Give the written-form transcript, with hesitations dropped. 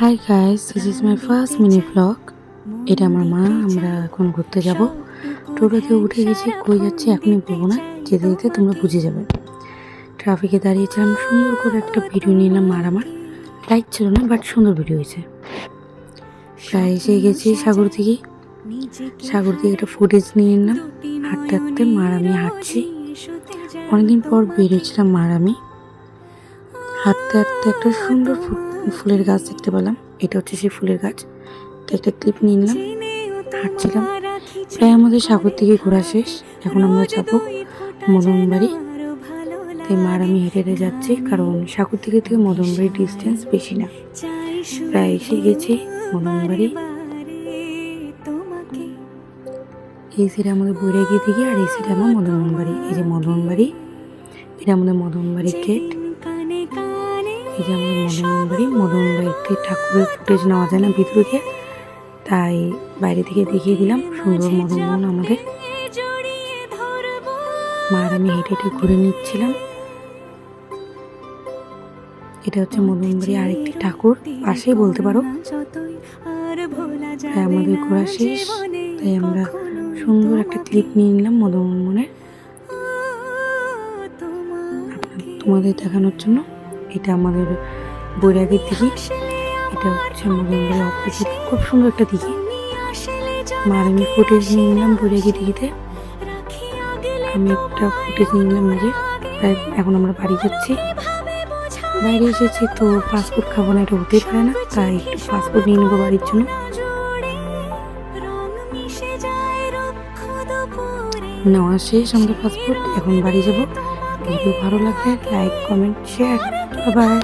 Hi guys, this is my first mini blog. এটা আমার মা। আমরা এখন ঘুরতে যাব। টোটোতে উঠে গেছি, কই যাচ্ছি এখনই বলবো না, যেতে যেতে তোমরা বুঝে যাবে। ট্রাফিকে দাঁড়িয়েছিলাম, সুন্দর করে একটা ভিডিও নিলাম। আর আমার লাইট ছিল না, বাট সুন্দর ভিডিও হয়েছে। প্রায় এসে গেছি সাগর থেকে একটা ফুটেজ নিয়ে নিলাম। হাঁটতে হাঁটতে মার আমি হাঁটছি, অনেকদিন পর বেরিয়েছিলাম মার আমি। হাঁটতে হাঁটতে একটা সুন্দর ফুলের গাছ দেখতে পেলাম। এটা হচ্ছে সেই ফুলের গাছ। তো একটা ক্লিপ নিয়ে নিলাম, হাঁটছিলাম। প্রায় আমাদের সাগর থেকে ঘোরা শেষ। এখন আমরা যাবো মদনবাড়ি। তাই মার আমি হেঁটে হেঁটে যাচ্ছি, কারণ সাগর থেকে মদনবাড়ির ডিস্টেন্স বেশি না। প্রায় এসে গেছি মদনবাড়ি। এই সাইডে আমাদের বৈরাগী দিকে, আর এই সাইডে আমার মদনবাড়ি। এই যে মদনবাড়ি, এটা আমাদের মদনবাড়ির গেট। এই যে আমাদের মদনবাড়িতে ঠাকুরের ফুটেজ নেওয়া যায় না ভিতরে দিয়ে, তাই বাইরে থেকে দেখিয়ে দিলাম। সুন্দর মদনমোহন আমাদের। মার আমি হেঁটে হেঁটে ঘুরে নিচ্ছিলাম। এটা হচ্ছে মদনবাড়ি আরেকটি ঠাকুর, পাশেই বলতে পারো। তাই আমাদের ঘোরা শেষ, তাই আমরা সুন্দর একটা ক্লিপ নিয়ে নিলাম মদনমোহনের তোমাদের দেখানোর জন্য। এটা আমাদের বৈরাগীর দিকে, এটা হচ্ছে মদনবাড়ি অপোজিট। খুব সুন্দর একটা দিকে। মার আমি ফুটেজ নিয়ে নিলাম বৈরাগী দিঘিতে। আমি একটা ফুটেজ নিয়ে নিলাম নিজের। এখন আমরা বাড়ি যাচ্ছি। বাইরে এসেছি তো পাসপোর্ট খাবো না, এটা হতেই পারে না, তাই একটু পাসপোর্ট নিয়ে নেবো বাড়ির জন্য। নেওয়া শেষ আমাদের পাসপোর্ট, এখন বাড়ি যাবো। ভিডিও ভালো লাগলে লাইক, কমেন্ট, শেয়ার। বাই।